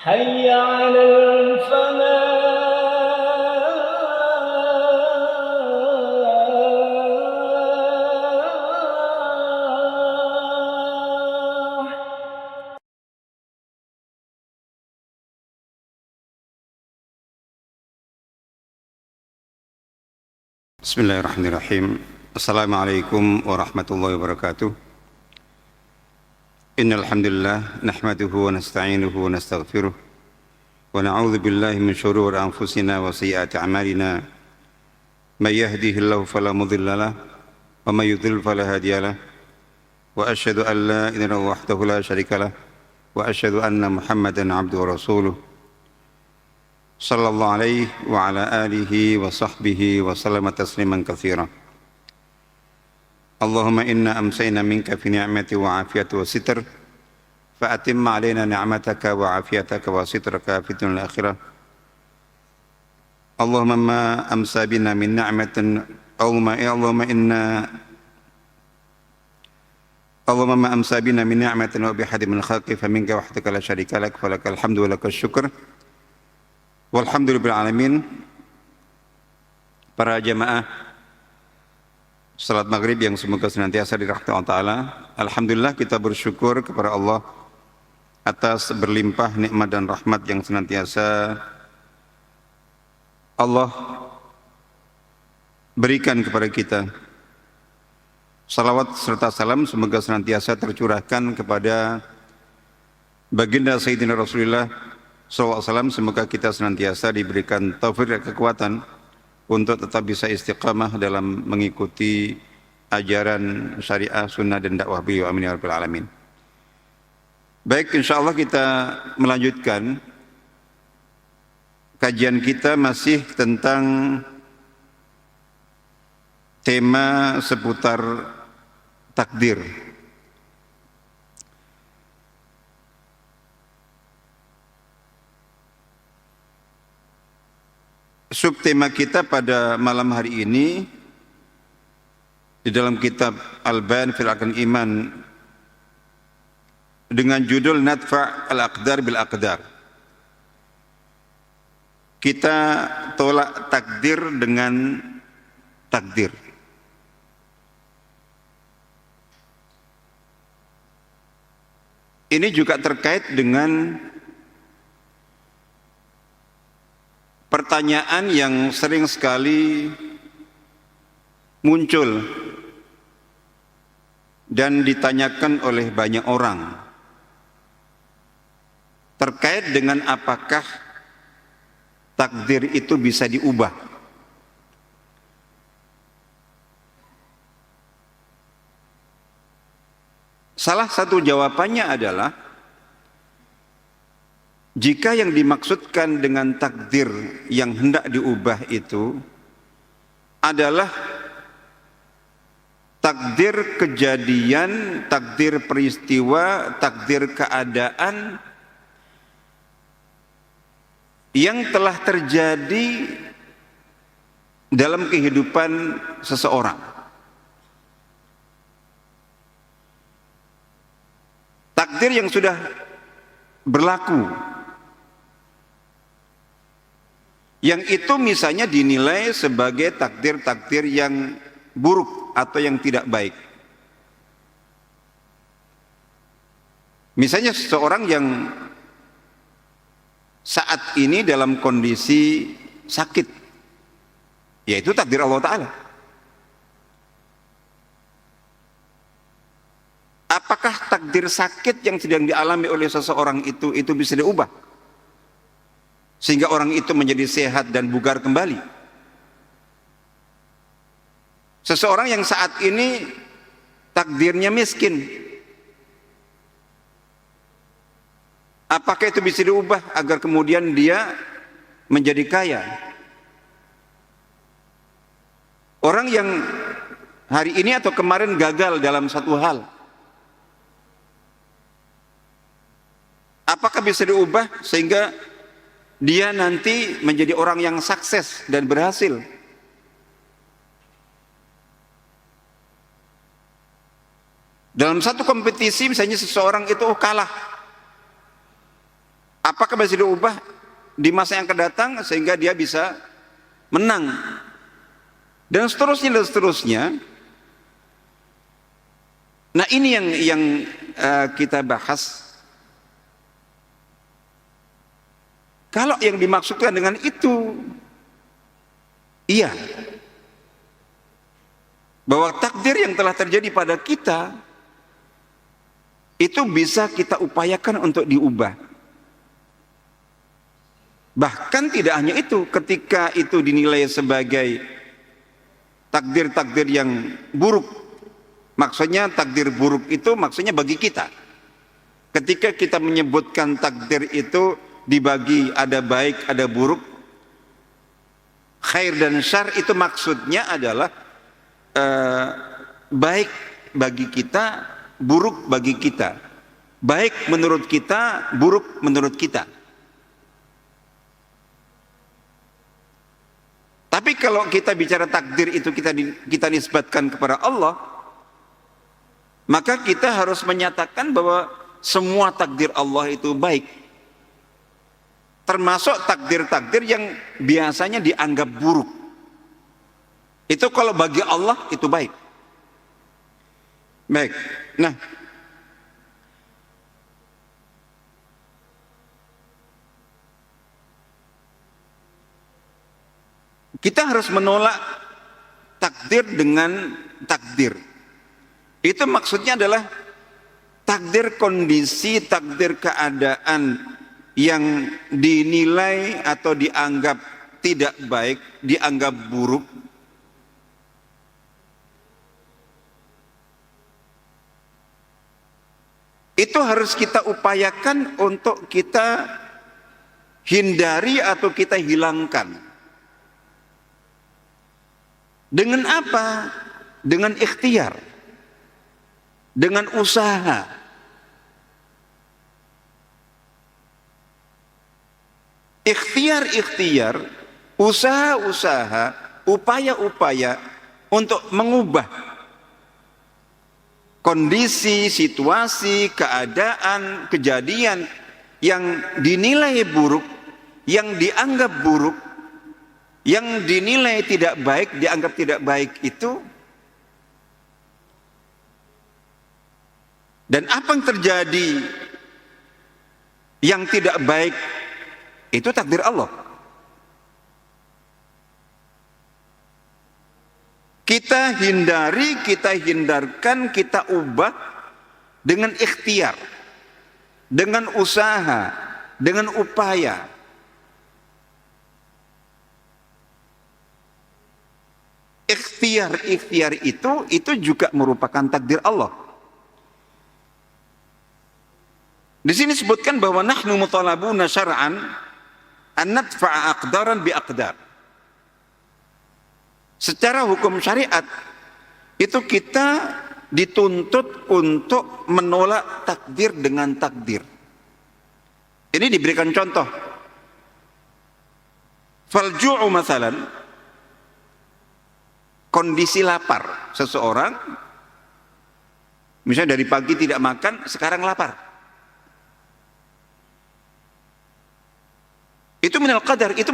حي على الفلاح. Bismillahirrahmanirrahim. Assalamualaikum warahmatullahi wabarakatuh. Innal hamdalillah nahmaduhu wa nasta'inuhu wa nastaghfiruh wa na'udzu billahi min shururi anfusina wa sayyiati a'malina. May yahdihillahu fala mudilla lahu wa may yudlil fala hadiya lahu. Wa asyhadu an la ilaha illallah wahdahu la syarika lahu wa asyhadu anna Muhammadan 'abduhu wa rasuluh. Sallallahu alaihi wa ala alihi wa sahbihi wa sallama tasliman katsira. Allahumma inna amsayna minka fi ni'mati wa afiyati wa sitr fa atimma alaina ni'mataka wa afiyataka wa sitraka fi dunya akhirah. Allahumma ma amsa bina min ni'matin Allahumma ma amsa bina min ni'matin wa bihadi min khalqi fa minka wahdaka la syarika lak falakal hamdu wa lakas syukr. Walhamdulillahil alamin. Para jamaah salat maghrib yang semoga senantiasa dirahmati Allah Ta'ala. Alhamdulillah kita bersyukur kepada Allah atas berlimpah nikmat dan rahmat yang senantiasa Allah berikan kepada kita. Salawat serta salam semoga senantiasa tercurahkan kepada baginda Sayyidina Rasulullah SAW. Semoga kita senantiasa diberikan taufik dan kekuatan untuk tetap bisa istiqamah dalam mengikuti ajaran syariah, sunnah dan dakwah beliau. Amin ya rabbal alamin. Baik, insyaallah kita melanjutkan kajian kita masih tentang tema seputar takdir. Subtema kita pada malam hari ini di dalam kitab Al-Bayan fil Arkan Iman dengan judul Nadfa' al-Aqdar bil Aqdar. Kita tolak takdir dengan takdir. Ini juga terkait dengan pertanyaan yang sering sekali muncul dan ditanyakan oleh banyak orang terkait dengan apakah takdir itu bisa diubah. Salah satu jawabannya adalah jika yang dimaksudkan dengan takdir yang hendak diubah itu adalah takdir kejadian, takdir peristiwa, takdir keadaan yang telah terjadi dalam kehidupan seseorang. Takdir yang sudah berlaku, yang itu misalnya dinilai sebagai takdir-takdir yang buruk atau yang tidak baik. Misalnya seseorang yang saat ini dalam kondisi sakit, yaitu takdir Allah Ta'ala. Apakah takdir sakit yang sedang dialami oleh seseorang itu bisa diubah sehingga orang itu menjadi sehat dan bugar kembali? Seseorang yang saat ini takdirnya miskin, apakah itu bisa diubah agar kemudian dia menjadi kaya? Orang yang hari ini atau kemarin gagal dalam satu hal, apakah bisa diubah sehingga dia nanti menjadi orang yang sukses dan berhasil? Dalam satu kompetisi misalnya seseorang itu kalah, Apakah bisa diubah di masa yang akan datang sehingga dia bisa menang? Dan seterusnya dan seterusnya. Nah ini yang kita bahas. Kalau yang dimaksudkan dengan itu, iya, bahwa takdir yang telah terjadi pada kita itu bisa kita upayakan untuk diubah. Bahkan tidak hanya itu, ketika itu dinilai sebagai takdir-takdir yang buruk, maksudnya takdir buruk itu maksudnya bagi kita. Ketika kita menyebutkan takdir itu dibagi ada baik, ada buruk, khair dan syar, itu maksudnya adalah baik bagi kita, buruk bagi kita. Baik menurut kita, buruk menurut kita. Tapi kalau kita bicara takdir itu kita nisbatkan kepada Allah, maka kita harus menyatakan bahwa semua takdir Allah itu baik. Termasuk takdir-takdir yang biasanya dianggap buruk. Itu kalau bagi Allah itu baik. Baik. Nah, kita harus menolak takdir dengan takdir. Itu maksudnya adalah takdir kondisi, takdir keadaan yang dinilai atau dianggap tidak baik, dianggap buruk. Itu harus kita upayakan untuk kita hindari atau kita hilangkan. Dengan apa? Dengan ikhtiar, dengan usaha. Ikhtiar, usaha-usaha, upaya-upaya untuk mengubah kondisi, situasi, keadaan, kejadian yang dinilai buruk, yang dianggap buruk, yang dinilai tidak baik, dianggap tidak baik itu. Dan apa yang terjadi yang tidak baik itu takdir Allah. Kita hindari, kita hindarkan, kita ubah dengan ikhtiar, dengan usaha, dengan upaya. Ikhtiar itu juga merupakan takdir Allah. Di sini disebutkan bahwa nahnu mutalabuna syar'an an nadfa'a aqdaran bi aqdar. Secara hukum syariat itu kita dituntut untuk menolak takdir dengan takdir. Ini diberikan contoh. Falju'u masalan, kondisi lapar seseorang, misalnya dari pagi tidak makan, sekarang lapar. Itu minal qadar, itu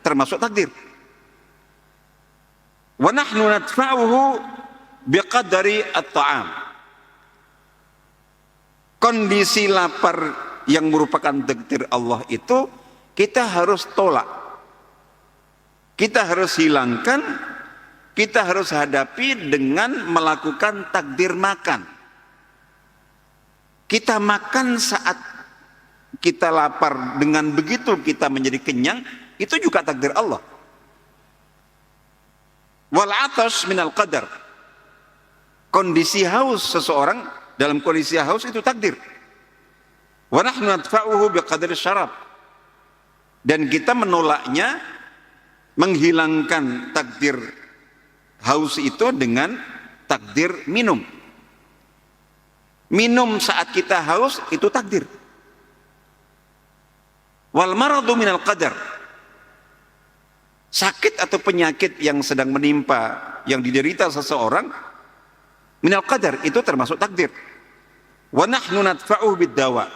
termasuk takdir. Wa nahnu nadfa'uhu biqadari at-ta'am. Kondisi lapar yang merupakan takdir Allah itu kita harus tolak, kita harus hilangkan, kita harus hadapi dengan melakukan takdir makan. Kita makan saat kita lapar, dengan begitu kita menjadi kenyang, itu juga takdir Allah. Wal atash minal qadar. Kondisi haus seseorang dalam kondisi haus itu takdir. Wa nahnu nadfa'uhu biqadri syarab. Dan kita menolaknya, menghilangkan takdir haus itu dengan takdir minum. Minum saat kita haus itu takdir. Wal maradu minal qadar. Sakit atau penyakit yang sedang menimpa, yang diderita seseorang, minal qadar, itu termasuk takdir. Wa nahnu nadfa'uhu bid-dawa.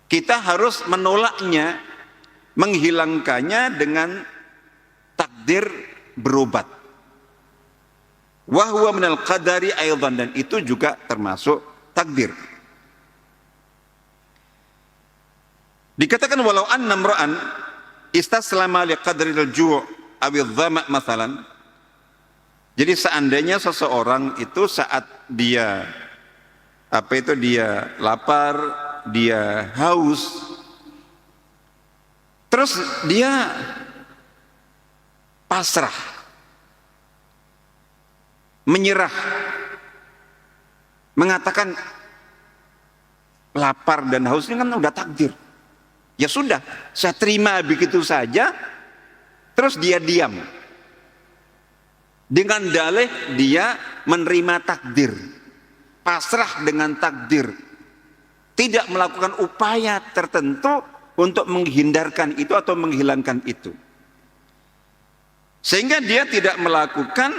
kita harus menolaknya, menghilangkannya dengan takdir berobat. Wa huwa minal qadari aidan, dan itu juga termasuk takdir. Dikatakan walau anna imra'an istaslama li qadril ju' awil dhama' mathalan. Jadi seandainya seseorang itu saat dia dia lapar, dia haus, terus dia pasrah, menyerah, mengatakan lapar dan haus ini kan udah takdir. Ya sudah, saya terima begitu saja. Terus dia diam. Dengan dalih dia menerima takdir. Pasrah dengan takdir. Tidak melakukan upaya tertentu untuk menghindarkan itu atau menghilangkan itu. Sehingga dia tidak melakukan,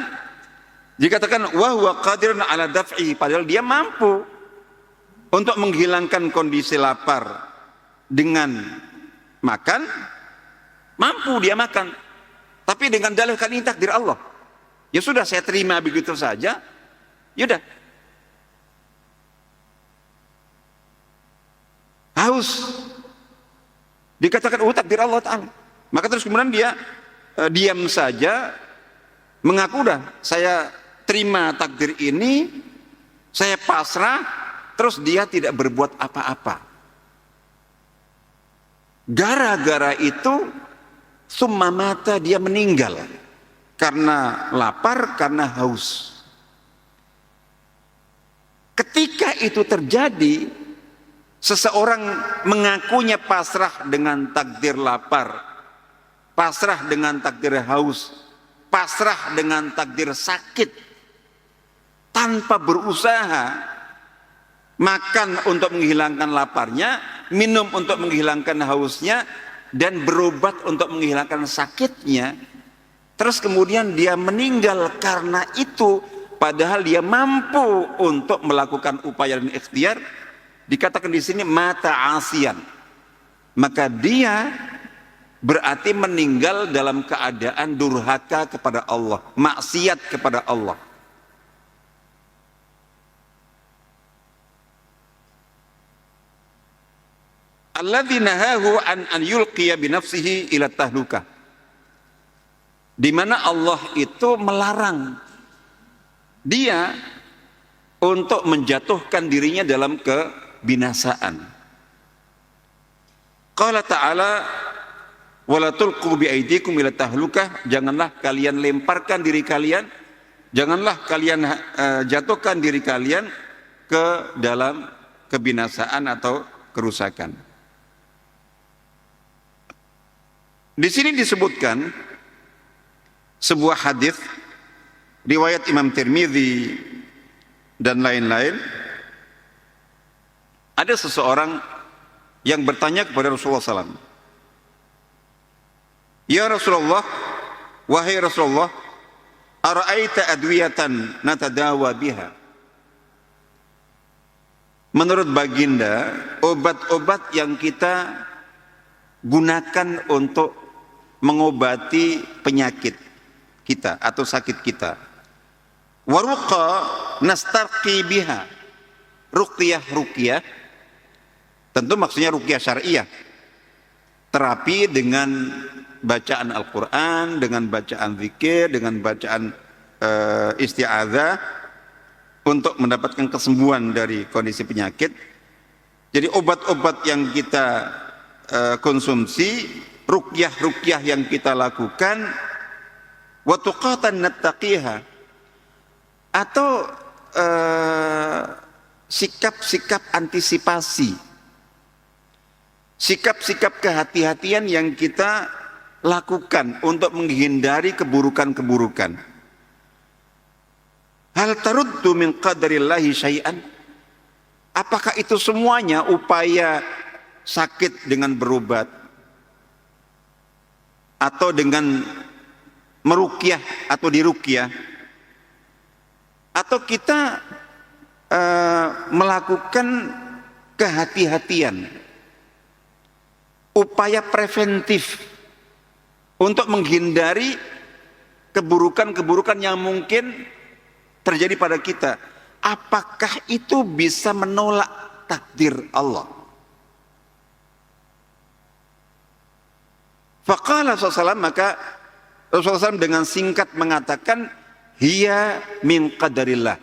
dikatakan wa huwa qadirun ala daf'i, padahal dia mampu untuk menghilangkan kondisi lapar dengan makan, mampu dia makan, tapi dengan dalil kan ini takdir Allah. Ya sudah, saya terima begitu saja. Yaudah. Haus, dikatakan takdir Allah Ta'ala. Maka terus kemudian dia diam saja, mengaku dah saya terima takdir ini, saya pasrah, terus dia tidak berbuat apa-apa. Gara-gara itu summa mata, dia meninggal karena lapar, karena haus. Ketika itu terjadi, seseorang mengakunya pasrah dengan takdir lapar, pasrah dengan takdir haus, pasrah dengan takdir sakit, tanpa berusaha makan untuk menghilangkan laparnya, minum untuk menghilangkan hausnya, dan berobat untuk menghilangkan sakitnya. Terus kemudian dia meninggal karena itu, padahal dia mampu untuk melakukan upaya dan ikhtiar. Dikatakan di sini mata asian, maka dia berarti meninggal dalam keadaan durhaka kepada Allah, maksiat kepada Allah. Alladzi nahahu an yulqiya bi nafsihi ila tahlukah, di mana Allah itu melarang dia untuk menjatuhkan dirinya dalam kebinasaan. Qala ta'ala wala tulqu bi aydikum ila tahlukah, janganlah kalian lemparkan diri kalian, janganlah kalian jatuhkan diri kalian ke dalam kebinasaan atau kerusakan. Di sini disebutkan sebuah hadis riwayat Imam Tirmidzi dan lain-lain. Ada seseorang yang bertanya kepada Rasulullah SAW, ya Rasulullah, wahai Rasulullah, ara'aita adwiyatan natadawa biha, menurut baginda obat-obat yang kita gunakan untuk mengobati penyakit kita atau sakit kita, waruqa nastarqi biha, ruqyah, tentu maksudnya ruqyah syariah, terapi dengan bacaan Al-Quran, dengan bacaan zikir, dengan bacaan isti'adzah untuk mendapatkan kesembuhan dari kondisi penyakit. Jadi obat-obat yang kita konsumsi, ruqyah yang kita lakukan, wa tuqatan nattaqiha, atau sikap-sikap antisipasi, sikap-sikap kehati-hatian yang kita lakukan untuk menghindari keburukan-keburukan. Hal taruddu min qadarillahi syai'an, apakah itu semuanya upaya sakit dengan berobat atau dengan meruqyah atau diruqyah, atau kita melakukan kehati-hatian upaya preventif untuk menghindari keburukan-keburukan yang mungkin terjadi pada kita. Apakah itu bisa menolak takdir Allah? Faqala SAW, maka Rasulullah SAW dengan singkat mengatakan, hiya min qadarillah.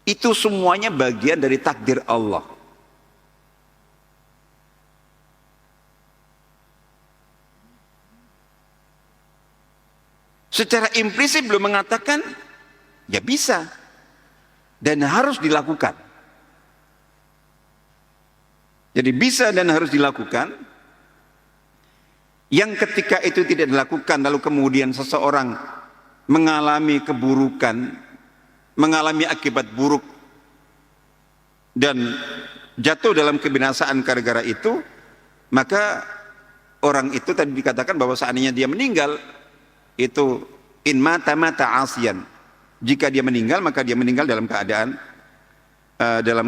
Itu semuanya bagian dari takdir Allah. Secara implisit belum mengatakan, ya bisa dan harus dilakukan. Jadi bisa dan harus dilakukan. Yang ketika itu tidak dilakukan, lalu kemudian seseorang mengalami keburukan, mengalami akibat buruk, dan jatuh dalam kebinasaan gara-gara itu, maka orang itu tadi dikatakan bahwa seandainya dia meninggal, itu in mata asian. Jika dia meninggal, maka dia meninggal dalam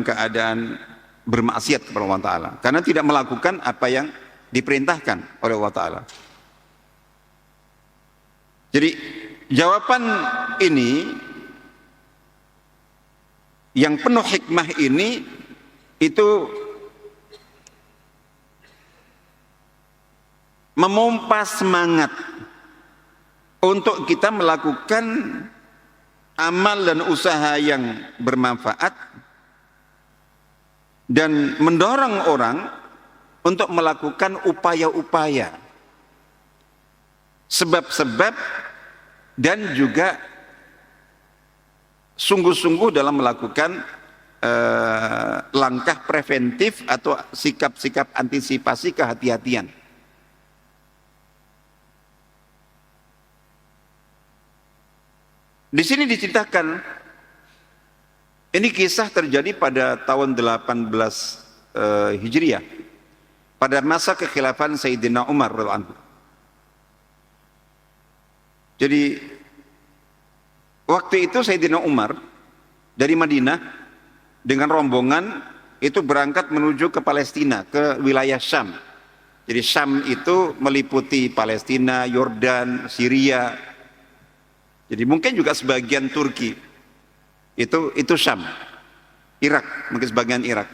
keadaan bermaksiat kepada Allah Ta'ala, karena tidak melakukan apa yang diperintahkan oleh Allah Ta'ala. Jadi jawaban ini yang penuh hikmah ini itu memompa semangat untuk kita melakukan amal dan usaha yang bermanfaat dan mendorong orang untuk melakukan upaya-upaya, sebab-sebab, dan juga sungguh-sungguh dalam melakukan langkah preventif atau sikap-sikap antisipasi kehati-hatian. Di sini diceritakan, ini kisah terjadi pada tahun 18 Hijriah, pada masa kekhilafan Sayyidina Umar radhiyallahu anhu. Jadi waktu itu Sayyidina Umar dari Madinah dengan rombongan itu berangkat menuju ke Palestina, ke wilayah Syam. Jadi Syam itu meliputi Palestina, Yordan, Syria. Jadi mungkin juga sebagian Turki. Itu Syam. Irak, mungkin sebagian Irak.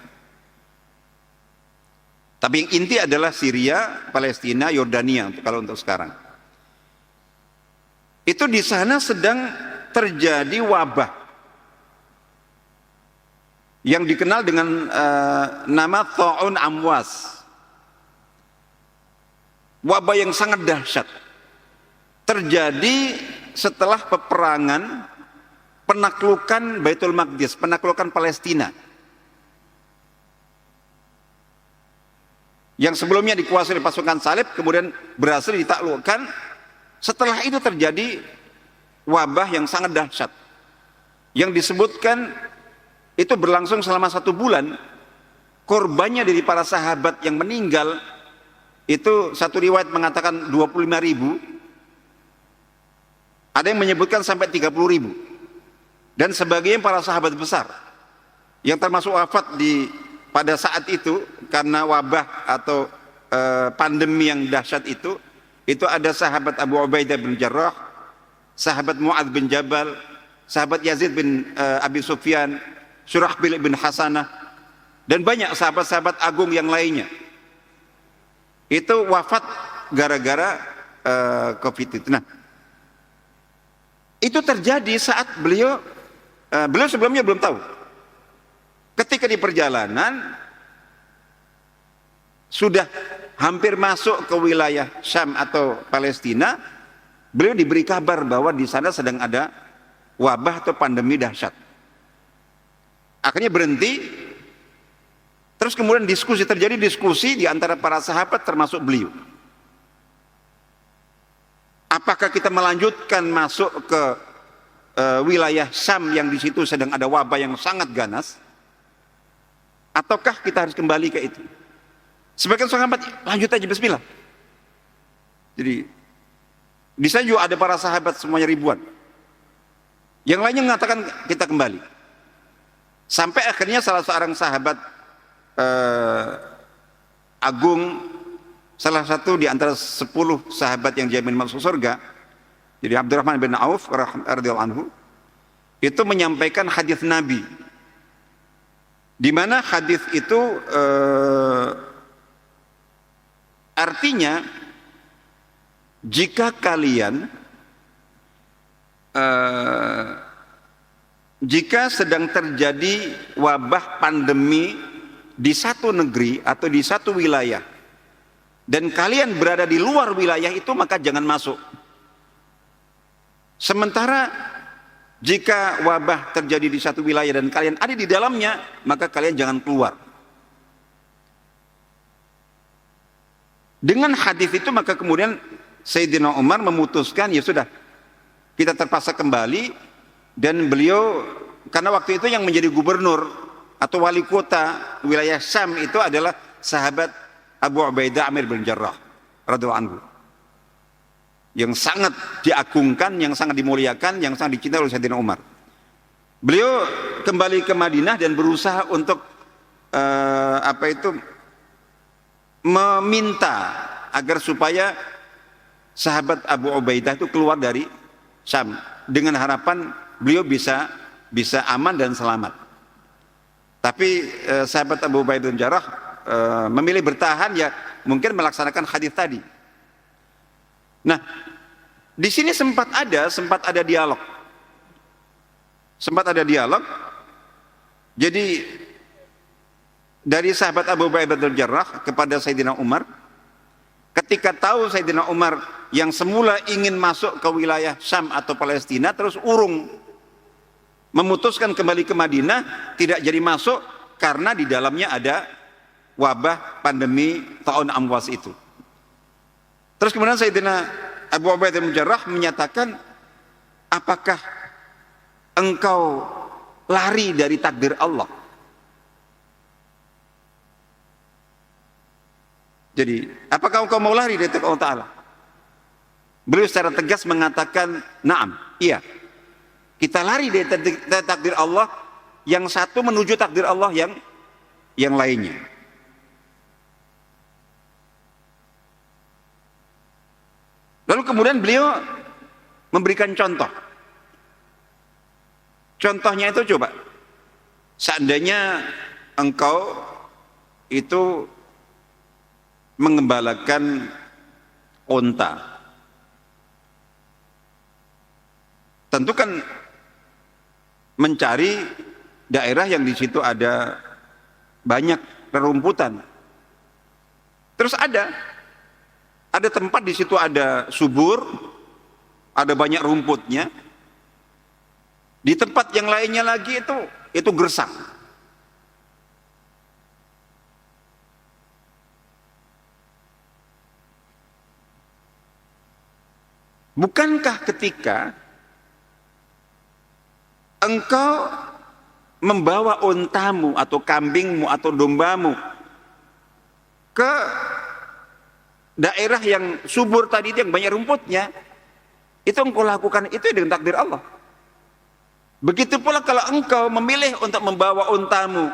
Tapi yang inti adalah Syria, Palestina, Yordania kalau untuk sekarang. Itu di sana sedang terjadi wabah yang dikenal dengan nama Ta'un Amwas. Wabah yang sangat dahsyat. Terjadi setelah peperangan penaklukan Baitul Maqdis, penaklukan Palestina. Yang sebelumnya dikuasai oleh pasukan salib, kemudian berhasil ditaklukkan. Setelah itu terjadi wabah yang sangat dahsyat, yang disebutkan itu berlangsung selama 1 bulan. Korbannya dari para sahabat yang meninggal itu satu riwayat mengatakan 25.000, ada yang menyebutkan sampai 30.000, dan sebagian para sahabat besar yang termasuk wafat pada saat itu karena wabah atau pandemi yang dahsyat itu ada sahabat Abu Ubaidah bin Jarrah, sahabat Mu'adz bin Jabal, sahabat Yazid bin Abi Sufyan, Surahbil bin Hasanah, dan banyak sahabat-sahabat agung yang lainnya. Itu wafat gara-gara COVID itu. Nah, itu terjadi saat beliau sebelumnya belum tahu. Ketika di perjalanan sudah hampir masuk ke wilayah Syam atau Palestina, beliau diberi kabar bahwa di sana sedang ada wabah atau pandemi dahsyat. Akhirnya berhenti, terus kemudian terjadi diskusi di antara para sahabat termasuk beliau. Apakah kita melanjutkan masuk ke wilayah Syam yang di situ sedang ada wabah yang sangat ganas, ataukah kita harus kembali ke itu? Sebagian sahabat lanjut aja, bismillah. Jadi di sana juga ada para sahabat semuanya ribuan. Yang lainnya mengatakan kita kembali. Sampai akhirnya salah seorang sahabat agung, salah satu di antara 10 sahabat yang dijamin masuk surga, jadi Abdurrahman bin Auf radhiyallahu anhu, itu menyampaikan hadis Nabi, di mana hadis itu artinya jika kalian jika sedang terjadi wabah pandemi di satu negeri atau di satu wilayah dan kalian berada di luar wilayah itu, maka jangan masuk. Sementara jika wabah terjadi di satu wilayah dan kalian ada di dalamnya, maka kalian jangan keluar. Dengan hadis itu maka kemudian Sayyidina Umar memutuskan, ya sudah, kita terpaksa kembali. Dan beliau, karena waktu itu yang menjadi gubernur atau wali kota wilayah Syam itu adalah sahabat Abu Ubaidah Amir bin Jarrah radhiyallahu anhu, yang sangat diagungkan, yang sangat dimuliakan, yang sangat dicintai oleh Sayyidina Umar. Beliau kembali ke Madinah dan berusaha untuk meminta agar supaya sahabat Abu Ubaidah itu keluar dari Syam, dengan harapan beliau bisa aman dan selamat. Tapi sahabat Abu Ubaidah bin Jarrah memilih bertahan, ya mungkin melaksanakan hadis tadi. Nah, di sini sempat ada dialog. Jadi dari sahabat Abu Ubaidah bin Jarrah kepada Sayyidina Umar, ketika tahu Sayyidina Umar yang semula ingin masuk ke wilayah Syam atau Palestina terus urung, memutuskan kembali ke Madinah, tidak jadi masuk karena di dalamnya ada wabah pandemi Ta'un Amwas itu. Terus kemudian Sayyidina Abu Ubaidah bin Jarrah menyatakan, apakah engkau lari dari takdir Allah? Jadi, apakah engkau mau lari dari takdir Allah Ta'ala? Beliau secara tegas mengatakan, na'am, iya. Kita lari dari takdir Allah, yang satu menuju takdir Allah yang lainnya. Lalu kemudian beliau memberikan contoh. Contohnya itu, coba, seandainya engkau itu mengembalakan unta, tentu kan mencari daerah yang di situ ada banyak rerumputan. Terus ada tempat di situ ada subur, ada banyak rumputnya. Di tempat yang lainnya lagi itu gersang. Bukankah ketika engkau membawa untamu atau kambingmu atau dombamu ke daerah yang subur tadi itu, yang banyak rumputnya, itu engkau lakukan itu dengan takdir Allah. Begitu pula kalau engkau memilih untuk membawa untamu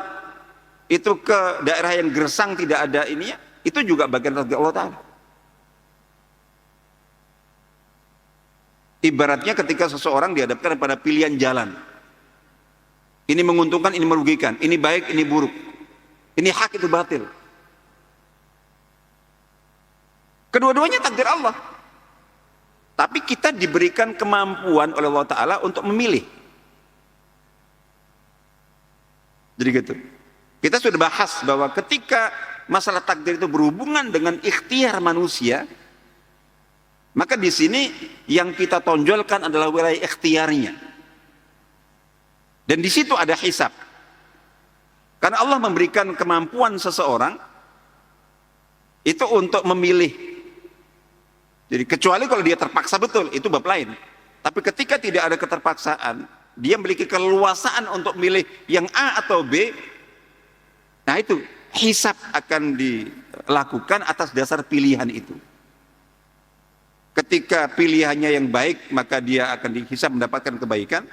itu ke daerah yang gersang, tidak ada ininya, itu juga bagian takdir Allah Ta'ala. Ibaratnya ketika seseorang dihadapkan pada pilihan jalan, ini menguntungkan, ini merugikan, ini baik, ini buruk, ini hak, itu batil. Kedua-duanya takdir Allah. Tapi kita diberikan kemampuan oleh Allah Ta'ala untuk memilih. Jadi gitu. Kita sudah bahas bahwa ketika masalah takdir itu berhubungan dengan ikhtiar manusia, maka di sini yang kita tonjolkan adalah wilayah ikhtiarnya. Dan di situ ada hisab. Karena Allah memberikan kemampuan seseorang itu untuk memilih. Jadi kecuali kalau dia terpaksa betul, itu bab lain. Tapi ketika tidak ada keterpaksaan, dia memiliki keleluasaan untuk milih yang A atau B, nah itu hisab akan dilakukan atas dasar pilihan itu. Ketika pilihannya yang baik, maka dia akan dihisab mendapatkan kebaikan.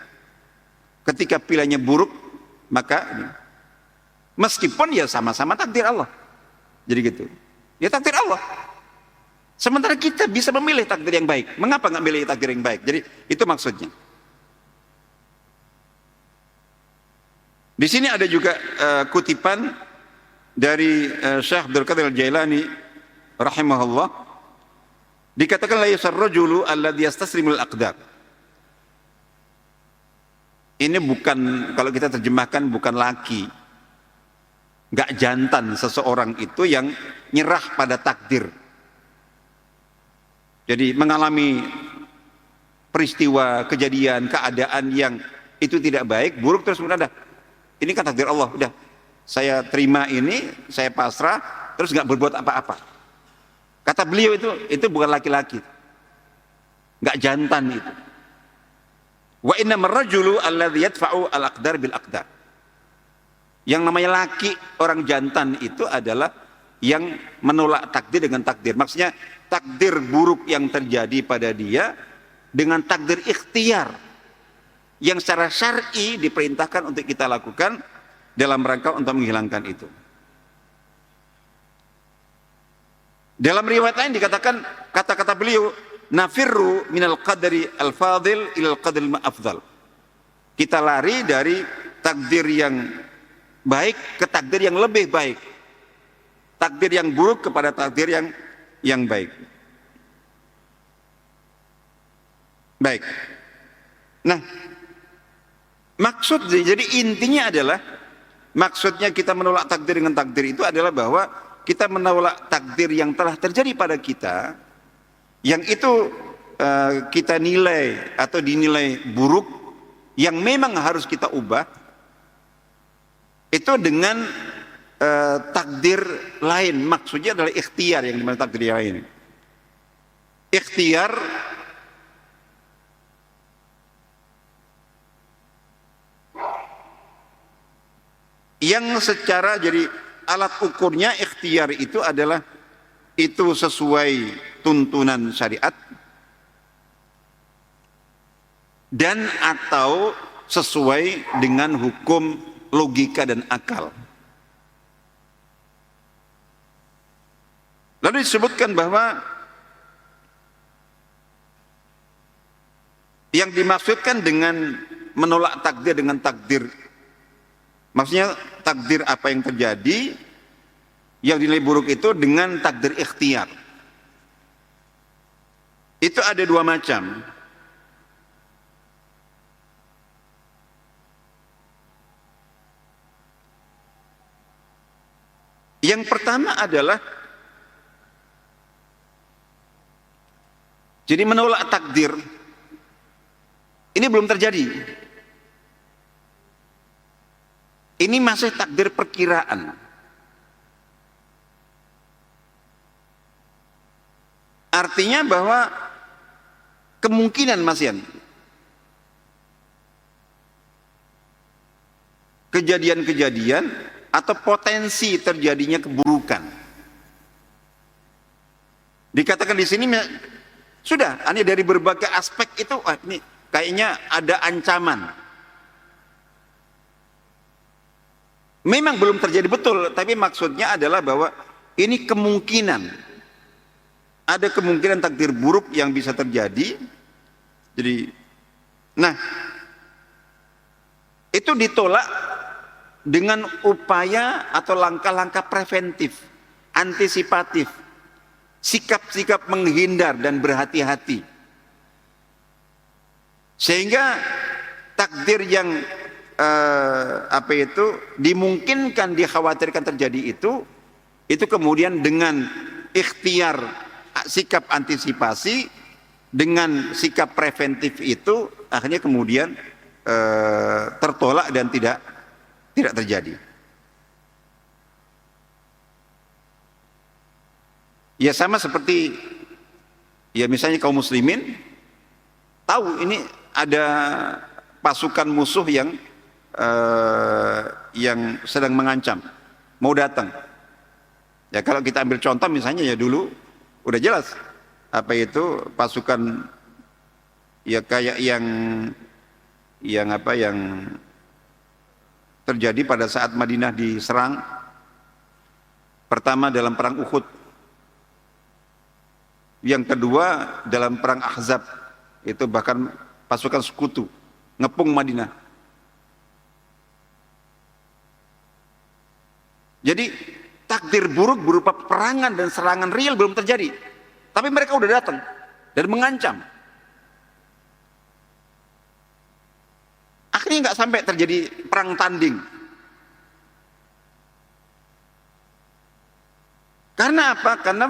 Ketika pilihannya buruk, maka meskipun ya sama-sama takdir Allah. Jadi gitu. Ya takdir Allah. Sementara kita bisa memilih takdir yang baik. Mengapa nggak milih takdir yang baik? Jadi itu maksudnya. Di sini ada juga kutipan dari Syekh Abdul Qadir Al-Jailani rahimahullah. Dikatakan la yasar rajulu alladhi yastaslimul aqdar. Ini bukan, kalau kita terjemahkan, bukan laki, nggak jantan seseorang itu yang nyerah pada takdir. Jadi mengalami peristiwa, kejadian, keadaan yang itu tidak baik, buruk, terus kemudian ini kan takdir Allah, udah saya terima ini, saya pasrah, terus nggak berbuat apa-apa. Kata beliau itu bukan laki-laki, nggak jantan itu. Wa innamar rajulu alladzi yadfa'u al-aqdar bil aqdar. Yang namanya laki, orang jantan itu adalah yang menolak takdir dengan takdir. Maksudnya takdir buruk yang terjadi pada dia dengan takdir ikhtiar yang secara syar'i diperintahkan untuk kita lakukan dalam rangka untuk menghilangkan itu. Dalam riwayat lain dikatakan, kata-kata beliau, nafirru minal qadri al-fadil ilal qadri al-afdal. Kita lari dari takdir yang baik ke takdir yang lebih baik. Takdir yang buruk kepada takdir yang baik. Baik. Nah, maksud, jadi intinya adalah, maksudnya kita menolak takdir dengan takdir itu adalah bahwa kita menolak takdir yang telah terjadi pada kita, yang itu kita nilai atau dinilai buruk, yang memang harus kita ubah, itu dengan takdir lain. Maksudnya adalah ikhtiar, yang dimana takdir yang lain. Ikhtiar yang secara, jadi alat ukurnya ikhtiar itu adalah itu sesuai tuntunan syariat dan atau sesuai dengan hukum logika dan akal. Lalu disebutkan bahwa yang dimaksudkan dengan menolak takdir dengan takdir, maksudnya takdir apa yang terjadi yang dinilai buruk itu dengan takdir ikhtiar. Itu ada dua macam. Yang pertama adalah, jadi menolak takdir ini belum terjadi. Ini masih takdir perkiraan. Artinya bahwa kemungkinan masih kejadian-kejadian atau potensi terjadinya keburukan. Dikatakan di sini sudah, hanya dari berbagai aspek itu, ini kayaknya ada ancaman. Memang belum terjadi betul, tapi maksudnya adalah bahwa ini kemungkinan. Ada kemungkinan takdir buruk yang bisa terjadi. Jadi, nah, itu ditolak dengan upaya atau langkah-langkah preventif, antisipatif, sikap-sikap menghindar dan berhati-hati. Sehingga takdir yang dimungkinkan, dikhawatirkan terjadi itu kemudian dengan ikhtiar, sikap antisipasi, dengan sikap preventif itu akhirnya kemudian tertolak dan tidak terjadi. Ya sama seperti ya misalnya kaum muslimin tahu ini ada pasukan musuh yang sedang mengancam, mau datang. Ya kalau kita ambil contoh misalnya ya dulu udah jelas pasukan ya kayak yang terjadi pada saat Madinah diserang pertama dalam perang Uhud. Yang kedua dalam perang Ahzab, itu bahkan pasukan sekutu ngepung Madinah. Jadi takdir buruk berupa peperangan dan serangan real belum terjadi, tapi mereka udah datang dan mengancam. Akhirnya nggak sampai terjadi perang tanding. Karena apa? Karena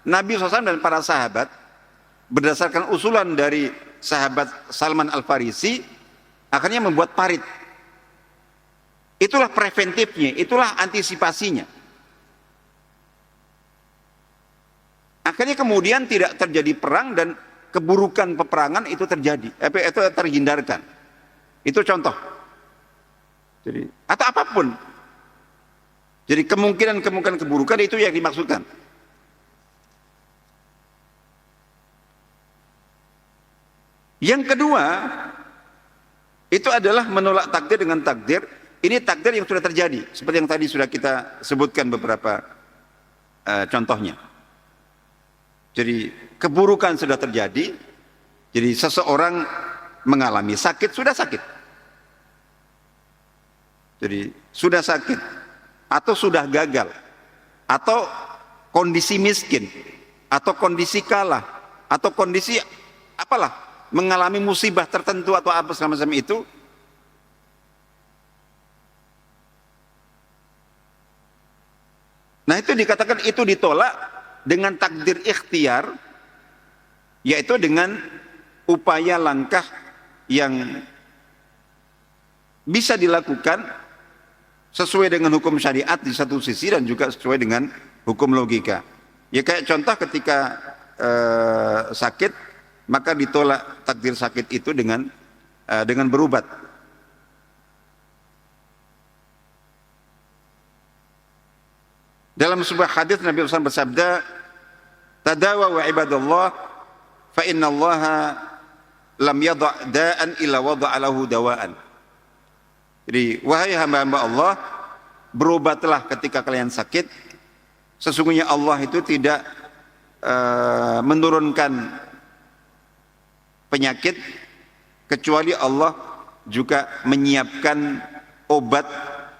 Nabi SAW dan para sahabat berdasarkan usulan dari sahabat Salman Al-Farisi akhirnya membuat parit. Itulah preventifnya, itulah antisipasinya. Akhirnya kemudian tidak terjadi perang dan keburukan peperangan itu terjadi, itu terhindarkan. Itu contoh. Jadi atau apapun. Jadi kemungkinan keburukan itu yang dimaksudkan. Yang kedua, itu adalah menolak takdir dengan takdir. Ini takdir yang sudah terjadi, seperti yang tadi sudah kita sebutkan beberapa contohnya. Jadi keburukan sudah terjadi, jadi seseorang mengalami sakit, sudah sakit. Jadi sudah sakit, atau sudah gagal, atau kondisi miskin, atau kondisi kalah, atau kondisi apalah, mengalami musibah tertentu atau apa semacam itu. Nah itu dikatakan itu ditolak dengan takdir ikhtiar, yaitu dengan upaya langkah yang bisa dilakukan sesuai dengan hukum syariat di satu sisi dan juga sesuai dengan hukum logika. Ya kayak contoh ketika sakit, maka ditolak takdir sakit itu dengan berubat. Dalam sebuah hadis Nabi SAW bersabda, "Tadawa wa ibadallah, fa inna Allaha lam yadha' da'an illa wada'a lahu dawa'an." Jadi, wahai hamba-hamba Allah, berobatlah ketika kalian sakit. Sesungguhnya Allah itu tidak menurunkan penyakit kecuali Allah juga menyiapkan obat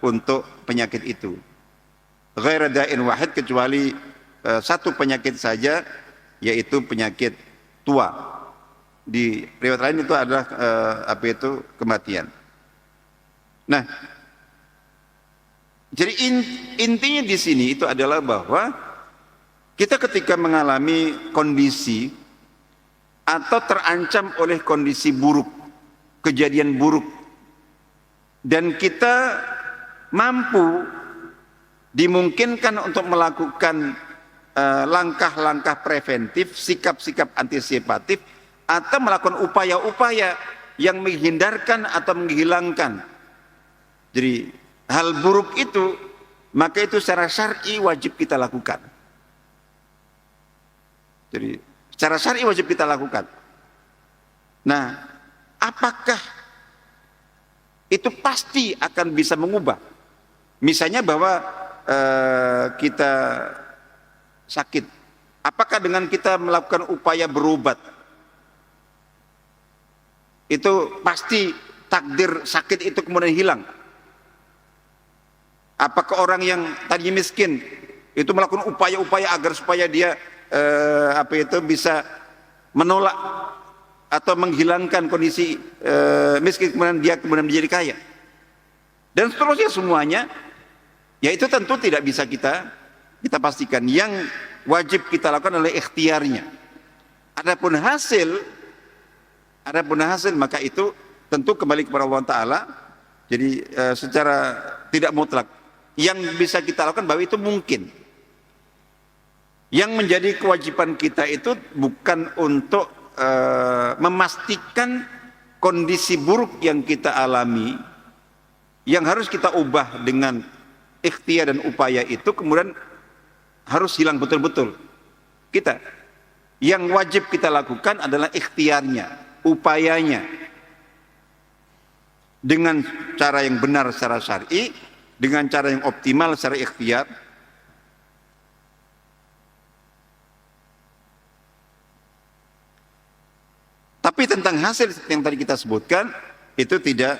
untuk penyakit itu. Ghaira da'in wahid, kecuali satu penyakit saja, yaitu penyakit tua. Di riwayat lain itu adalah kematian. Nah, jadi intinya di sini itu adalah bahwa kita ketika mengalami kondisi atau terancam oleh kondisi buruk, kejadian buruk, dan kita mampu dimungkinkan untuk melakukan langkah-langkah preventif, sikap-sikap antisipatif, atau melakukan upaya-upaya yang menghindarkan atau menghilangkan jadi hal buruk itu, maka itu secara syar'i wajib kita lakukan. Jadi secara syar'i wajib kita lakukan. Nah, apakah itu pasti akan bisa mengubah? Misalnya bahwa kita sakit, apakah dengan kita melakukan upaya berobat itu pasti takdir sakit itu kemudian hilang? Apakah orang yang tadinya miskin itu melakukan upaya-upaya agar supaya dia bisa menolak atau menghilangkan kondisi miskin, kemudian dia menjadi kaya, dan seterusnya semuanya? Ya itu tentu tidak bisa kita pastikan. Yang wajib kita lakukan adalah ikhtiarnya. Adapun hasil maka itu tentu kembali kepada Allah Ta'ala. Jadi secara tidak mutlak, yang bisa kita lakukan bahwa itu mungkin. Yang menjadi kewajiban kita itu bukan untuk memastikan kondisi buruk yang kita alami, yang harus kita ubah dengan ikhtiar dan upaya itu kemudian harus hilang betul-betul. Yang wajib kita lakukan adalah ikhtiarnya, upayanya, dengan cara yang benar secara syar'i, dengan cara yang optimal secara ikhtiar. Tapi tentang hasil yang tadi kita sebutkan itu tidak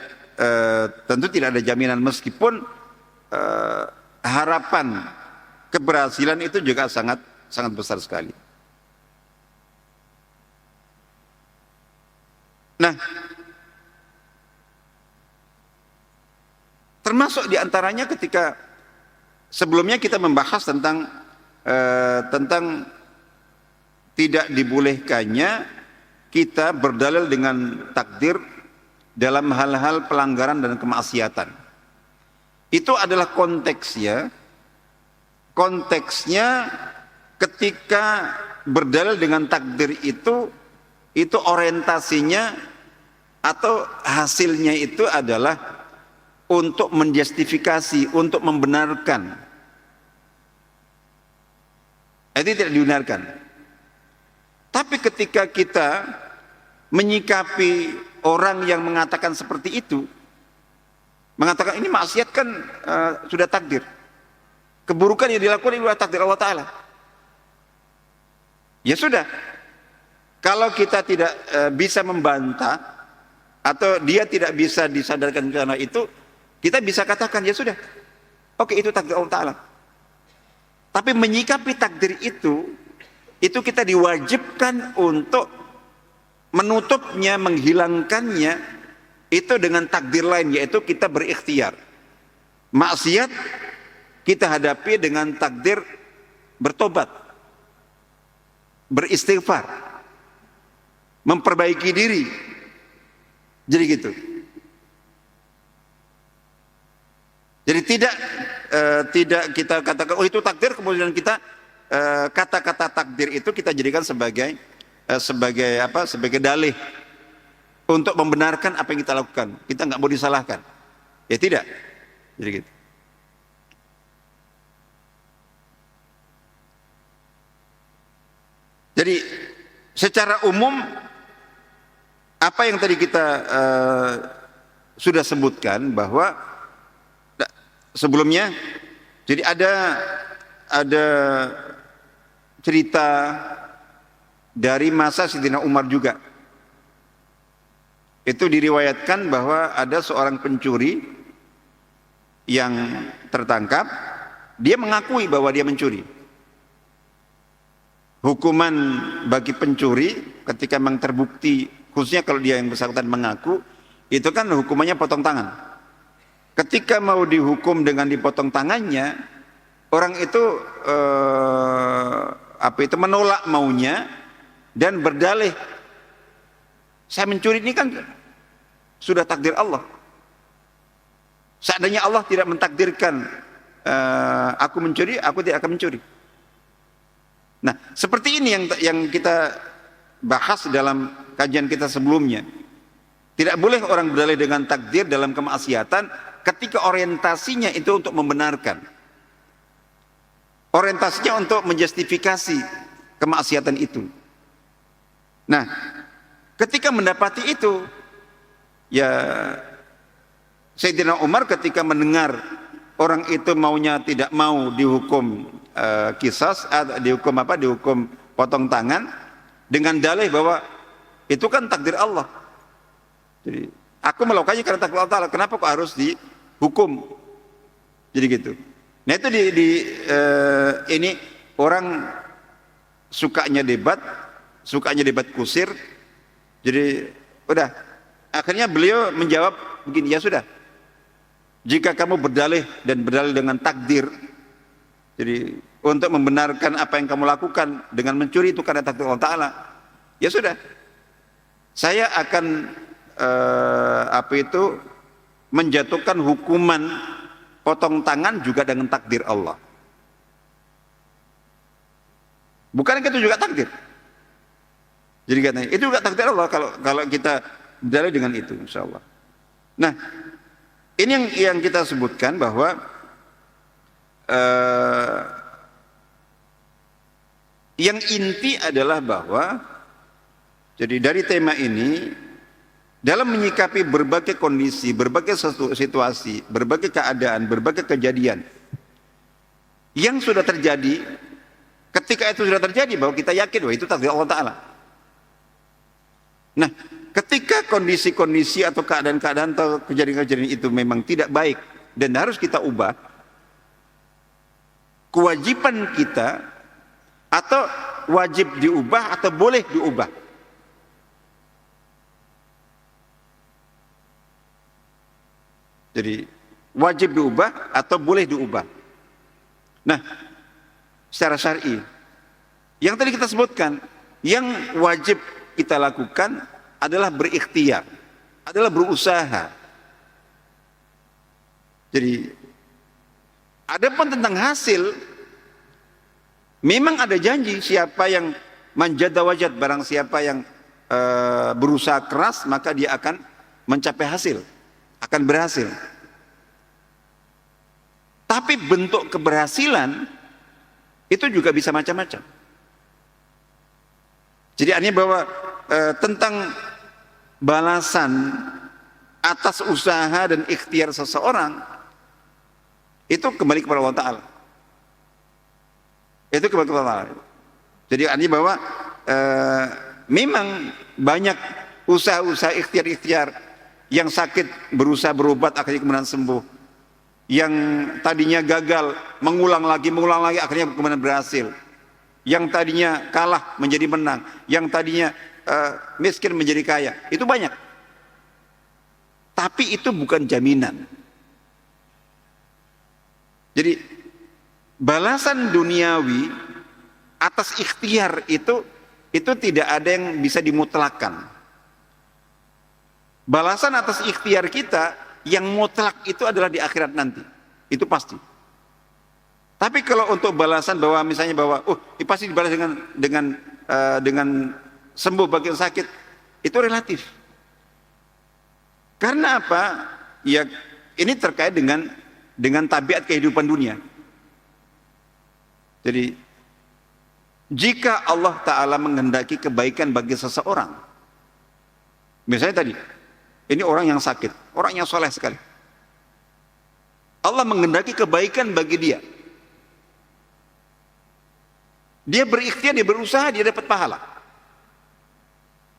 tentu tidak ada jaminan, meskipun harapan keberhasilan itu juga sangat sangat besar sekali. Nah, termasuk diantaranya ketika sebelumnya kita membahas tentang tidak dibolehkannya kita berdalil dengan takdir dalam hal-hal pelanggaran dan kemaksiatan. Itu adalah konteksnya ketika berdalil dengan takdir itu orientasinya atau hasilnya itu adalah untuk menjustifikasi, untuk membenarkan. Itu tidak dibenarkan. Tapi ketika kita menyikapi orang yang mengatakan seperti itu, mengatakan ini maksiat kan sudah takdir, keburukan yang dilakukan itu adalah takdir Allah Ta'ala, ya sudah. Kalau kita tidak bisa membantah atau dia tidak bisa disadarkan karena itu, kita bisa katakan ya sudah, oke, itu takdir Allah Ta'ala. Tapi menyikapi takdir itu kita diwajibkan untuk menutupnya, menghilangkannya itu dengan takdir lain, yaitu kita berikhtiar. Maksiat kita hadapi dengan takdir bertobat, beristighfar, memperbaiki diri. Jadi gitu. Jadi tidak kita katakan oh itu takdir, kemudian kita kata-kata takdir itu kita jadikan sebagai dalih untuk membenarkan apa yang kita lakukan. Kita nggak mau disalahkan. Ya tidak. Jadi gitu. Jadi secara umum apa yang tadi kita sudah sebutkan bahwa sebelumnya, jadi ada cerita dari masa Sayyidina Umar juga. Itu diriwayatkan bahwa ada seorang pencuri yang tertangkap, dia mengakui bahwa dia mencuri. Hukuman bagi pencuri ketika memang terbukti, khususnya kalau dia yang bersangkutan mengaku, itu kan hukumannya potong tangan. Ketika mau dihukum dengan dipotong tangannya, orang itu menolak maunya dan berdalih, saya mencuri ini kan sudah takdir Allah. Seandainya Allah tidak mentakdirkan aku mencuri, aku tidak akan mencuri. Nah, seperti ini yang kita bahas dalam kajian kita sebelumnya. Tidak boleh orang berdalih dengan takdir dalam kemaksiatan ketika orientasinya itu untuk membenarkan. Orientasinya untuk menjustifikasi kemaksiatan itu. Nah, ketika mendapati itu, ya Sayyidina Umar ketika mendengar orang itu maunya tidak mau dihukum qisas, dihukum potong tangan dengan dalih bahwa itu kan takdir Allah. Jadi aku melakukannya karena takdir Allah Ta'ala, kenapa kok harus dihukum? Jadi gitu. Nah itu ini orang sukanya debat kusir. Jadi udah, akhirnya beliau menjawab begini, ya sudah, jika kamu berdalih dengan takdir, jadi untuk membenarkan apa yang kamu lakukan dengan mencuri itu karena takdir Allah Ta'ala, ya sudah, saya akan menjatuhkan hukuman potong tangan juga dengan takdir Allah. Bukankah itu juga takdir? Jadi katanya itu juga takdir Allah kalau kita berdalih dengan itu, insya Allah. Nah, ini yang kita sebutkan bahwa yang inti adalah bahwa jadi dari tema ini, dalam menyikapi berbagai kondisi, berbagai situasi, berbagai keadaan, berbagai kejadian yang sudah terjadi, ketika itu sudah terjadi bahwa kita yakin bahwa itu takdir Allah Ta'ala. Nah, ketika kondisi-kondisi atau keadaan-keadaan atau kejadian-kejadian itu memang tidak baik dan harus kita ubah, kewajiban kita atau wajib diubah atau boleh diubah. Jadi wajib diubah atau boleh diubah. Nah, secara syar'i yang tadi kita sebutkan, yang wajib kita lakukan adalah berikhtiar, adalah berusaha. Jadi adapun tentang hasil, memang ada janji siapa yang manjada wajad, barang siapa yang berusaha keras maka dia akan mencapai hasil, akan berhasil. Tapi bentuk keberhasilan itu juga bisa macam-macam. Jadi artinya bahwa tentang balasan atas usaha dan ikhtiar seseorang itu kembali kepada Allah Ta'ala. Itu kembali kepada Allah Ta'ala. Jadi artinya bahwa memang banyak usaha-usaha ikhtiar-ikhtiar, yang sakit berusaha berobat akhirnya kemudian sembuh, yang tadinya gagal mengulang lagi akhirnya kemudian berhasil, yang tadinya kalah menjadi menang, yang tadinya miskin menjadi kaya, itu banyak. Tapi itu bukan jaminan. Jadi balasan duniawi atas ikhtiar itu tidak ada yang bisa dimutlakkan. Balasan atas ikhtiar kita yang mutlak itu adalah di akhirat nanti, itu pasti. Tapi kalau untuk balasan bahwa misalnya bahwa ini pasti dibalas dengan sembuh bagi yang sakit, itu relatif. Karena apa? Ya ini terkait dengan tabiat kehidupan dunia. Jadi jika Allah Ta'ala menghendaki kebaikan bagi seseorang, misalnya tadi ini orang yang sakit, orang yang soleh sekali, Allah menghendaki kebaikan bagi dia, dia berikhtiar, dia berusaha, dia dapat pahala.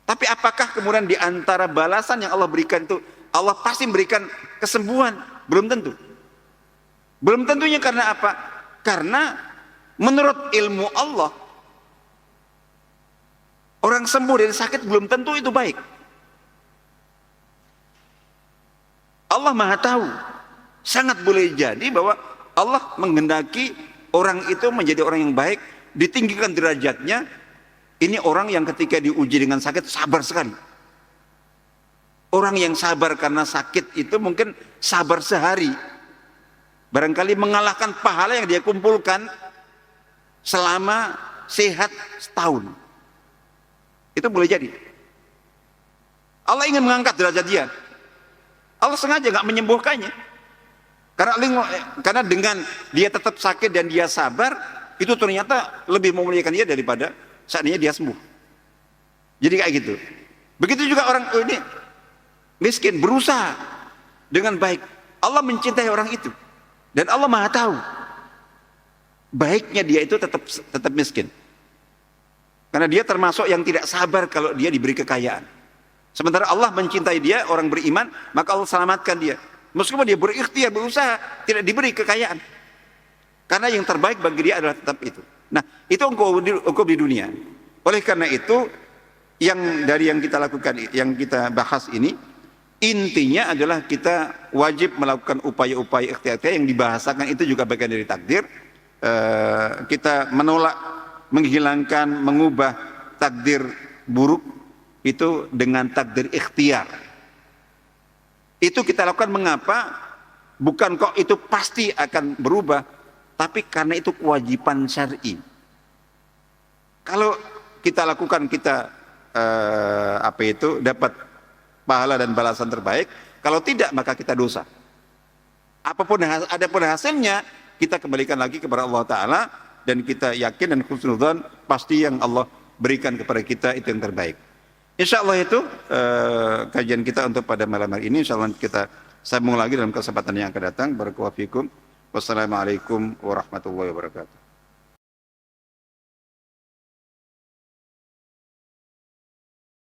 Tapi apakah kemudian di antara balasan yang Allah berikan itu Allah pasti memberikan kesembuhan? Belum tentu. Belum tentunya. Karena apa? Karena menurut ilmu Allah, orang sembuh dari sakit belum tentu itu baik. Allah Maha tahu. Sangat boleh jadi bahwa Allah menghendaki orang itu menjadi orang yang baik, ditinggikan derajatnya. Ini orang yang ketika diuji dengan sakit sabar sekali. Orang yang sabar karena sakit itu mungkin sabar sehari, barangkali mengalahkan pahala yang dia kumpulkan selama sehat setahun. Itu boleh jadi. Allah ingin mengangkat derajat dia, Allah sengaja nggak menyembuhkannya. Karena dengan dia tetap sakit dan dia sabar, itu ternyata lebih memuliakan dia daripada seandainya dia sembuh. Jadi kayak gitu. Begitu juga orang ini miskin, berusaha dengan baik, Allah mencintai orang itu, dan Allah Maha tahu baiknya dia itu tetap miskin, karena dia termasuk yang tidak sabar kalau dia diberi kekayaan. Sementara Allah mencintai dia, orang beriman, maka Allah selamatkan dia meskipun dia berikhtiar, berusaha, tidak diberi kekayaan, karena yang terbaik bagi dia adalah tetap itu. Nah, itu hukum di dunia. Oleh karena itu, dari yang kita lakukan, yang kita bahas ini, intinya adalah kita wajib melakukan upaya-upaya ikhtiar yang dibahasakan, itu juga bagian dari takdir. Kita menolak, menghilangkan, mengubah takdir buruk itu dengan takdir ikhtiar. Itu kita lakukan mengapa? Bukan kok itu pasti akan berubah, tapi karena itu kewajiban syar'i. Kalau kita lakukan, kita dapat pahala dan balasan terbaik. Kalau tidak, maka kita dosa. Adapun hasilnya, kita kembalikan lagi kepada Allah Ta'ala, dan kita yakin dan husnudzan pasti yang Allah berikan kepada kita itu yang terbaik. Insya Allah itu kajian kita untuk pada malam hari ini. Insya Allah kita sambung lagi dalam kesempatan yang akan datang. Barakallahu fikum. Wassalamualaikum warahmatullahi wabarakatuh.